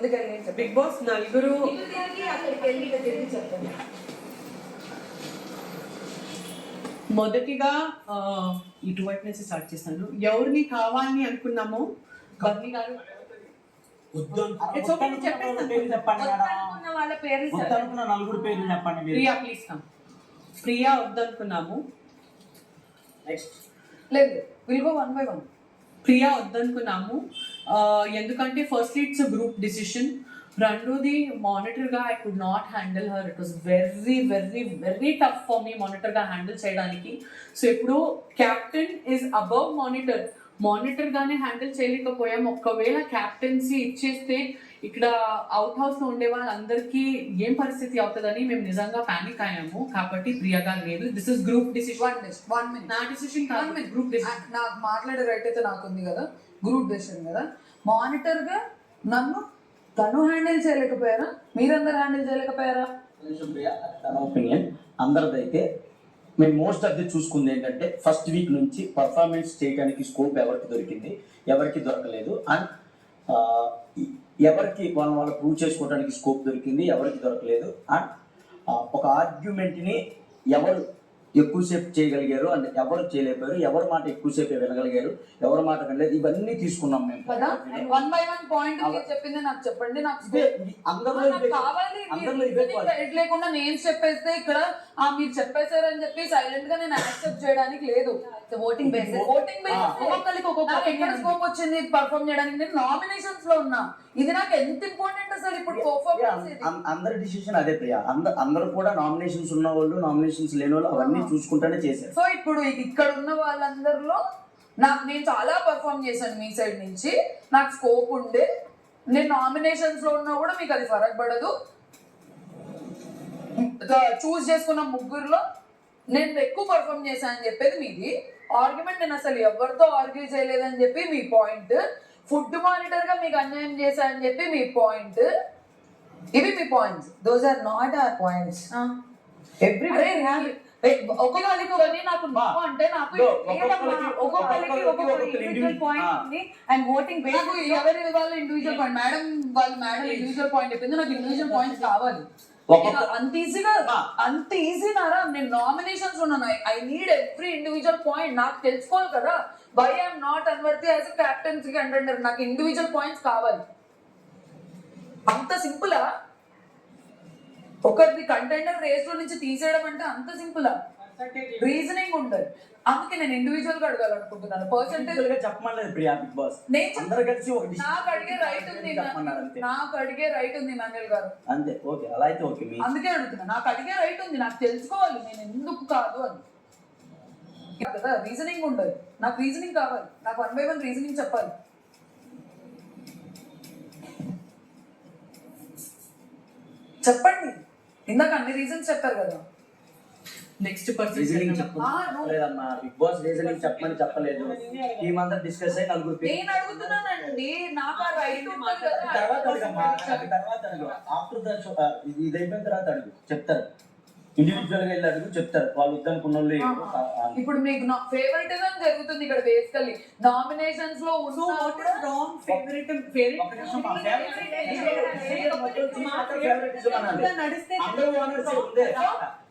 ముందుకెళ్ళి big boss నలుగురు అక్కడికి వెళ్ళి తిరిగి చెప్పండి. మొదటిగా ఇటువైపు నుంచి స్టార్ట్ చేస్తాను. ఎవరిని కావాలని అనుకున్నామో బర్నీ గారు వాళ్ళ పేర్లు నలుగురు పేర్లు చెప్పండి. Priya please come. ప్రియా వద్దనుకున్నాము. నెక్స్ట్ లేదు విల్ గో 1 by 1. ప్రియా వద్దనుకున్నాము ఎందుకంటే ఫస్ట్లీ ఇట్స్ గ్రూప్ డిసిషన్. రెండోది మానిటర్గా I could not handle her. It was very very very tough for me మానిటర్గా హ్యాండిల్ చేయడానికి. సో ఇప్పుడు క్యాప్టెన్ ఈజ్ అబవ్ మానిటర్. మానిటర్గానే హ్యాండిల్ చేయలేకపోయాం. ఒకవేళ క్యాప్టెన్సీ ఇచ్చేస్తే ఇక్కడ అవుట్ హౌస్లో ఉండే వాళ్ళందరికీ ఏం పరిస్థితి అవుతుందని మేము నిజంగా ప్యానిక్ అయ్యాము. కాబట్టి ప్రియగా లేదు. This is group decision. నా డిసిషన్ కాదు, గ్రూప్ డిసిషన్. నాకు మాట్లాడే రైట్ అయితే నాకు ఉంది కదా, గ్రూప్ డిసిషన్ కదా. మానిటర్గా నన్ను తను హ్యాండిల్ చేయలేకపోయారా, మీరందరూ హ్యాండిల్ చేయలేకపోయారా? తన ఒపీనియన్ అందరిదైతే మేము మోస్ట్ ఆఫ్ ది చూసుకుంది ఏంటంటే ఫస్ట్ వీక్ నుంచి పర్ఫార్మెన్స్ చేయడానికి స్కోప్ ఎవరికి దొరికింది, ఎవరికి దొరకలేదు. అండ్ ఎవరికి వాళ్ళు ప్రూవ్ చేసుకోవడానికి స్కోప్ దొరికింది, ఎవరికి దొరకలేదు. అండ్ ఒక ఆర్గ్యుమెంట్ని ఎవరు ఎక్కువసేపు చేయగలిగారు అండ్ ఎవరు చేయలేకపోయారు, ఎవరి మాట ఎక్కువసేపు వినగలిగారు, ఎవరి మాట వినలేదు, ఇవన్నీ తీసుకున్నాం మేము. 1 by 1 పాయింట్ చెప్పింది నాకు చెప్పండి. నాకు లేకుండా నేను చెప్పేస్తే ఇక్కడ మీరు చెప్పేశారని చెప్పి సైలెంట్ గా నేను యాక్సెప్ట్ చేయడానికి లేదు. ఓటింగ్ బేస్ ఒక్కొక్కరికి ఒక్కొక్క ఎక్కడ స్కోప్ వచ్చింది పర్ఫార్మ్ చేయడానికి. నేను నామినేషన్స్ లో ఉన్నా. ఇది నాకు ఎంత ఇంపార్టెంట్ అసలు ఇప్పుడు పర్ఫార్మెన్స్. అందరి డిసిషన్ అదే ప్రియా. అందరూ కూడా నామినేషన్స్ ఉన్న వాళ్ళు, నామినేషన్స్ లేని వాళ్ళు అవన్నీ చూసుకుంటానే చేశారు. సో ఇప్పుడు ఇక్కడ ఉన్న వాళ్ళందరిలో నేను చాలా పర్ఫార్మ్ చేశాను మీ సైడ్ నుంచి. నాకు స్కోప్ ఉండే. నేను నామినేషన్స్ లో ఉన్నా కూడా మీకు అది ఫరక్ పడదు. చూస్ చేసుకున్న ముగ్గురులో నేను ఎక్కువ పర్ఫార్మ్ చేశాను అని చెప్పేది మీది ఆర్గ్యుమెంట్. నేను అసలు ఎవరితో ఆర్గ్యూ చేయలేదని చెప్పి మీ పాయింట్. ఫుడ్ మానిటర్ గా మీకు అన్యాయం చేశానని చెప్పి మీ పాయింట్. ఇవి మీ points. Those are not our points. ఒక్కొక్కరికి నాకు అంటే నాకు ఎవరి వాళ్ళ individual point. Madam individual point చెప్పింది. నాకు ఇండివిజువల్ పాయింట్స్ కావాలి. అంత ఈజీనారా? నేను నామినేషన్స్ ఉన్నాను. I need every individual point. నాకు తెలుసుకోవాలి కదా why I'm not unworthy as a captaincy contender. నాకు ఇండివిజువల్ పాయింట్స్ కావాలి. అంత సింపులా? ఒకరిని కంటెండర్ రేస్ లో నుంచి తీసేయడం అంటే అంత సింపులా? రీజనింగ్ ఉండదు. అందుకే నేను ఇండివిజువల్ గా అడగాలనుకుంటున్నాను. పర్సెంటేజ్ చెప్పమలేదు ప్రియా. బిగ్ బాస్ అందరూ కలిసి నాకు అడిగే రైట్ ఉంది. నాకు అడిగే రైట్ ఉంది మాన్యుల్ గారు. అంతే. ఓకే, అలా అయితే ఓకే. అందుకే అడుగుతున్నా. నాకు అడిగే రైట్ ఉంది. నాకు తెలుసుకోవాలి నేను ఎందుకు కాదు అని కదా. రీజనింగ్ ఉండదు. నాకు రీజనింగ్ కావాలి. నాకు 1 by 1 రీజనింగ్ చెప్పాలి. చెప్పండి. ఇందాక అన్ని రీజన్స్ చెప్పారు కదా. నెక్స్ట్ పర్సన్ చెప్పలేదమ్మా. బిగ్ బాస్ రీజనింగ్ చెప్పమని చెప్పలేదు. ఈ మంత్ డిస్కస్ అయ్యి నలుగురు నేను అడుగుతున్నానండి. నాకు రైట్ తర్వాత అడుగు. ఆఫ్టర్ ద షో ఇది అయిపోయిన తర్వాత అడుగు, చెప్తారు. ఇండివిజువల్ గా వెళ్ళి అడుగు, చెప్తారు. వాళ్ళు వద్దనుకున్న వాళ్ళు. ఇప్పుడు మీకు ఫేవరెటిజం జరుగుతుంది ఇక్కడ బేసికల్లీ. నామినేషన్స్ లో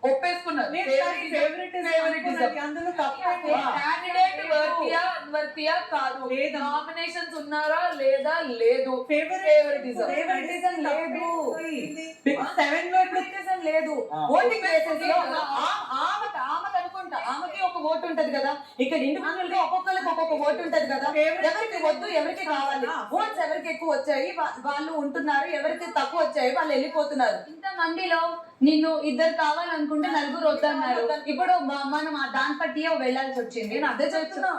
ఒప్పేసుకున్నారు. కాదు. నామినేషన్స్ ఉన్నారా లేదా? లేదు. ఫేవరెటిజం లేదు. ఓటింగ్ బేసిస్ లో ఆమెకు అనుకుంటా. ఆమెకి ఒక ఓటు ఉంటది కదా. ఇక్కడ ఇండివిజువల్ గా ఒక్కొక్కరికి ఒక్కొక్క ఓటు ఉంటది కదా. ఎవరికి వద్దు, ఎవరికి కావాలి. ఓట్స్ ఎవరికి ఎక్కువ వచ్చాయి వాళ్ళు ఉంటున్నారు, ఎవరికి తక్కువ వచ్చాయి వాళ్ళు వెళ్ళిపోతున్నారు. ఇంత మందిలో నిన్ను ఇద్దరు కావాలనుకుంటే నలుగురు వద్దన్నారు. ఇప్పుడు మనం దాని పట్టి వెళ్ళాల్సి వచ్చింది. నేను అదే చెప్తున్నా.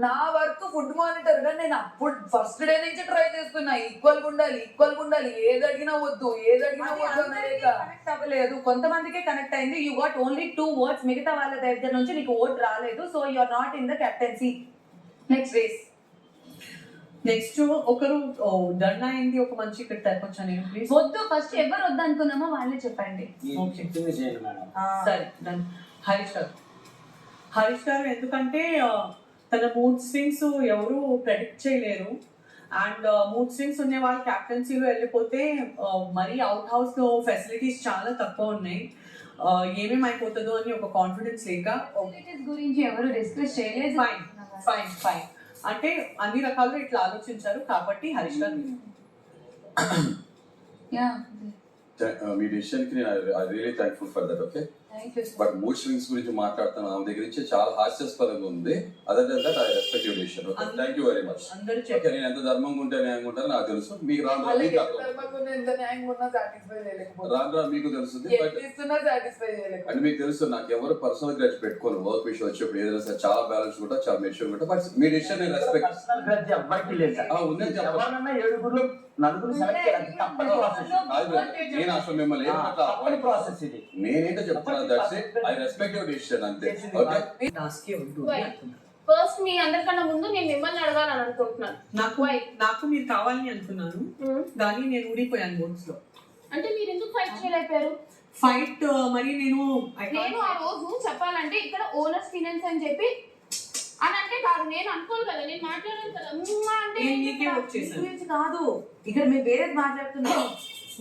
నా వర్క్ ఫుడ్ మానిటర్ గా నేను అప్పుడు ఫస్ట్ డే నుంచి ట్రై చేస్తున్నా. ఈక్వల్ గా ఉండాలి. ఏది అడిగినా వద్దు, ఏది అడిగినా వద్దు కనెక్ట్ అవ్వలేదు. కొంతమందికే కనెక్ట్ అయింది. You got only 2 votes. మిగతా వాళ్ళ దగ్గర నుంచి నీకు ఓట్ రాలేదు. So you are not in the captaincy next race. Next ఒకరు డన్ అయింది. ఒక మంచి ఇక్కడ కొంచెం ప్లీజ్ వద్దు. ఫస్ట్ ఎవరు వద్దు అనుకున్నామో వాళ్ళే చెప్పండి. సరే డన్. హరీష్ గారు ఎందుకంటే తన మూడ్ స్వింగ్స్ ఎవరు ప్రెడిక్ట్ చేయలేరు. అండ్ మూడ్ స్వింగ్స్ ఉన్న వాళ్ళు క్యాప్టెన్సీలో వెళ్ళిపోతే మరీ అవుట్ హౌస్ లో ఫెసిలిటీస్ చాలా తక్కువ ఉన్నాయి. ఏమేమి అయిపోతుందో అని ఒక కాన్ఫిడెన్స్ లేక గురించి ఎవరు డిస్కస్ చేయలేదు. ఫైన్ ఫైన్ ఫైన్ అంటే అన్ని రకాలుగా ఇట్లా ఆలోచించారు కాబట్టి హరీష్ గారు మీ డెసిషన్ కి నేను I really thankful for that. Okay, but mood swings గురించి మాట్లాడుతాను ఆమె దగ్గర నుంచి చాలా హాస్యాస్పదంగా ఉంది. Other than that I respect your decision. Okay, thank you very much. అందరూ ఓకే, నేను ఎంత ధర్మంగా ఉంటే న్యాయంగా ఉంటానో నాకు తెలుసు. మీకు రాను రాను మీకు తెలుస్తుంది. అంటే మీకు తెలుసు నాకు ఎవరు పర్సనల్ గ్రడ్జ్ పెట్టుకోను. వర్క్ విషయం వచ్చేప్పుడు ఏదైనా సరే చాలా బ్యాలెన్స్ కూడా చాలా మెచ్యూర్ కూడా. బట్ మీ డెసిషన్ నేను రెస్పెక్ట్ ఎవరికి లేదు సార్. ఉందని చెప్పాలి. ఎవరన్నా ఏడుగురు నలుగురు సెలెక్ట్ చేయాలి. తప్పని ప్రాసెస్. నేను అసలు మిమ్మల్ని తప్పని ప్రాసెస్ ఇది. నేనేంటో చెప్తున్నా. That's it. I respect your decision అంతే. ఓకే, టాస్క్ వద్దు. ఫస్ట్ మీ అందరికన్నా ముందు నేను మిమ్మల్ని అడగాలని అనుకుంటున్నాను. నాకు మీరు కావాలని అనుకున్నాను కానీ నేను ఊడిపోయాను బోట్స్ లో. అంటే మీరు ఎందుకు ఫైట్ చేయలేకపోయారు? ఫైట్ మరి నేను ఆ రోజు చెప్పాలంటే ఇక్కడ ఓనర్స్ ఫినాన్స్ అని చెప్పి అని అంటే కాదు, నేను అనుకోను కదా, నేను మాట్లాడాను కదా. అంటే నేను నీకే వచ్చేసాను. గురించి కాదు, ఇక్కడ మేము వేరేది మాట్లాడుతున్నాం.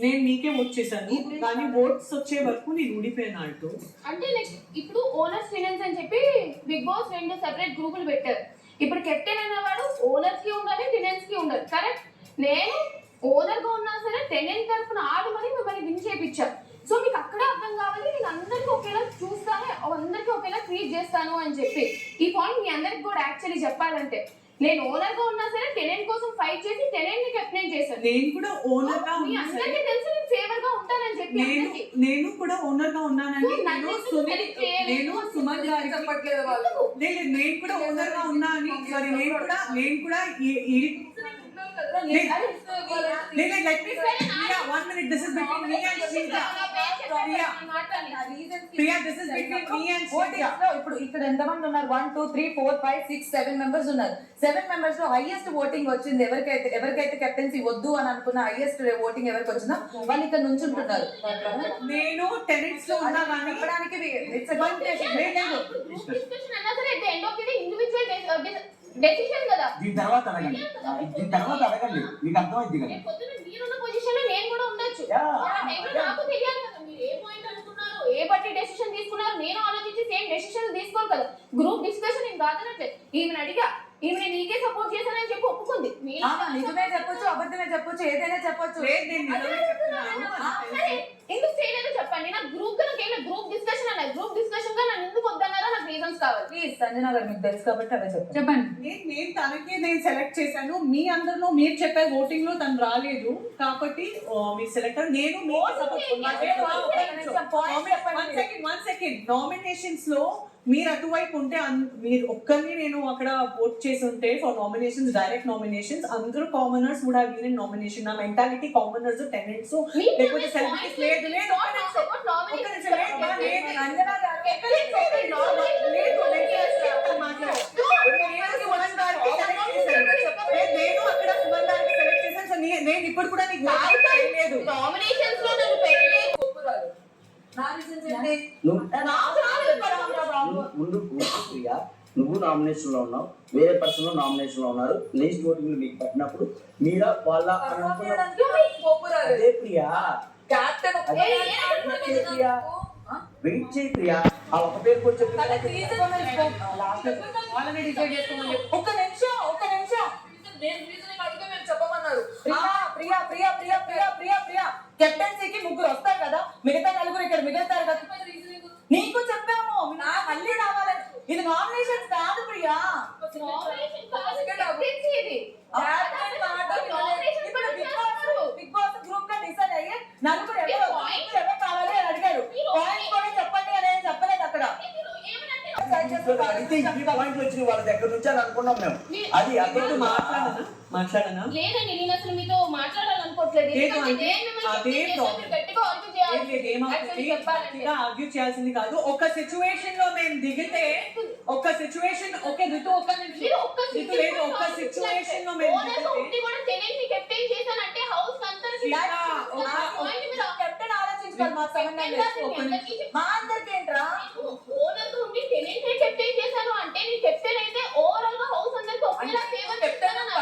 నేను నీకే వచ్చేసాను కానీ ఓట్స్ వచ్చే వరకు నేను ఊడిపోయాను ఆడుతూ. అంటే లైక్ ఇప్పుడు ఓనర్స్ ఫినాన్స్ అని చెప్పి బిగ్ బాస్ 2 సెపరేట్ గ్రూపులు పెట్టారు. ఇప్పుడు కెప్టెన్ అనేవాడు ఓనర్స్ కి ఉండాలి, ఫినాన్స్ కి ఉండాలి. కరెక్ట్. నేను ఓనర్ గా ఉన్నా సరే టెనెంట్ తరఫున ఆడమని మిమ్మల్ని విన్ చేయించాను. సో మీకు అక్కడ అర్థం కావాలి, నేను అందరికీ ఒకేలా చూస్తాను, అందరికీ ఒకేలా ట్రీట్ చేస్తాను అని చెప్పి. ఈ పాయింట్ మీ అందరికి కూడా యాక్చువల్లీ చెప్పాలంటే నేను ఓనర్ గా ఉన్నా సరే టెనెంట్ కోసం ఫైట్ చేసి టెనెంట్ ని కెప్టెన్ చేశాను. నేను కూడా ఓనర్ గా మీ అందరికీ తెలుసు నేను ఫేవర్ గా ఉంటానని చెప్పి. నేను కూడా ఓనర్ గా ఉన్నానండి. నేను సుమన్ గారికి చెప్పట్లేదు వాళ్ళు. నేను కూడా ఓనర్ గా ఉన్నా అని. సారీ, నేను కూడా let me say, Priya, 1 minute. This is between me and Shrija. Priya, this is between me and Shrija. ఇప్పుడు ఇక్కడ ఎంతమంది ఉన్నారు? 1 2 3 4 5 6 7 మెంబర్స్ ఉన్నారు. 7 మెంబర్స్ లో హైయెస్ట్ ఓటింగ్ వచ్చింది ఎవరికైతే కెప్టెన్సీ వద్దు అని అనుకున్న హైయెస్ట్ ఓటింగ్ ఎవరికి వచ్చిందా వాళ్ళు ఇక్కడ నుంచి ఉంటున్నారు. నేను టెనెంట్స్ లో ఉన్నా కానీ చెప్పడానికి డెసిషన్ కదా. దీని తర్వాత అడగండి. మీకు అర్థమైంది కదా. మీరున్న పొజిషన్ లో నేను కూడా ఉండొచ్చు. నాకు తెలియాలి కదా మీరు ఏ పాయింట్ అనుకున్నారు, ఏ బట్టి డెసిషన్ తీసుకున్నారు. నేను ఆలోచించి సేమ్ డెసిషన్ తీసుకోవాలి కదా. గ్రూప్ డిస్కషన్ ఏం కాదనట్లేదు. ఈమెను అడిగా, ఈమె నీకే సపోర్ట్ చేశానని చెప్పి ఒప్పుకుంది. నిజమే చెప్పొచ్చు, అబద్ధమే చెప్పొచ్చు, ఏదైనా చెప్పొచ్చు. ఎందుకు చేయలేదో చెప్పండి. నాకు గ్రూప్ గా నాకేమైనా గ్రూప్ డిస్కషన్ అన్నారు. గ్రూప్ డిస్కషన్ గా నన్ను ఎందుకు వద్దన్నారో నాకు రీజన్స్ కావాలి. ప్లీజ్ సంజన గారు మీకు తెలుసు కాబట్టి అవే చెప్పండి. నేను సెలెక్ట్ చేశాను. మీ అందరిలో మీరు చెప్పే ఓటింగ్ లో తను రాలేదు కాబట్టి మీ సెలెక్టర్. నేను నామినేషన్స్ లో మీరు అటువైపు ఉంటే మీరు ఒక్కరిని నేను అక్కడ ఓట్ చేసి ఉంటే ఫర్ నామినేషన్స్, డైరెక్ట్ నామినేషన్స్, అందరూ commoners would have given nomination. నా మెంటాలిటీ కామనర్స్, టెనెంట్స్ లేకపోతే సెలబ్రిటీస్ లేదు. నేను అక్కడ సుమన్ గారికి సెలెక్ట్ చేశాను. సో నేను ఇప్పుడు కూడా నీకు లేదు నామినేషన్స్ లో నన్ను పెట్టలేదు. ముందు ప్రియా, నువ్వు నామినేషన్ లో ఉన్నావు, వేరే పర్సన్ నామినేషన్ లో ఉన్నారు. నెక్స్ట్ ఓటింగ్ మీకు పట్టినప్పుడు మీరా వాళ్ళ అదే ప్రియా వెయిట్ చేయి ప్రియా. ఆ ఒక పేరు కూడా చెప్పి ఒక్క నిమిషం చెప్పమన్నారు. ప్రియా ప్రియా ప్రియా ప్రియా ప్రియా ప్రియా కెప్టెన్సీకి 3 వస్తారు కదా, మిగతా 4 ఇక్కడ మిగులుతారు కదా. నీకు చెప్పాము మళ్ళీ రావాలని. ఇది నామినేషన్ కాదు ప్రియా. బిగ్ బాస్ గ్రూప్ గా డిసైడ్ అయ్యి 4 ఎవరు కావాలి అని అడిగారు. పాయింట్ కూడా చెప్పండి అని ఏం చెప్పలేదు అక్కడ. పాయింట్లు వచ్చినాయి వాళ్ళ దగ్గర నుంచి అని అనుకున్నాం మేము. అది అక్కడ మాట్లాడనా? లేదండి, నేను అసలు మీతో మాట్లాడాలనుకోవట్లేదు. ఆర్గ్యూ చేయాల్సింది కాదు. ఒక సిచ్యువేషన్ లో మేము దిగితే ఒక సిచ్యువేషన్ లో మేము కెప్టెన్ ఆలోచించుకోవాలి. మాకు సంబంధం లేదు. మా అందరికి ఏంట్రా ఓనర్ ఉండి టెనెంట్ కెప్టెన్ చేశాను అంటే నీ కెప్టెన్ అయితే ఓవరాల్ గా హౌస్ అందరికి ఒకేలా ఫేవర్ చెప్తానని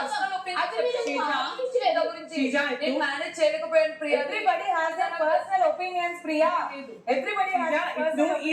శ్రీజ నేను మేనేజ్ చేయలేకపోయాను Priya. Everybody has their personal opinions Priya. Everybody has నువ్వు ఈ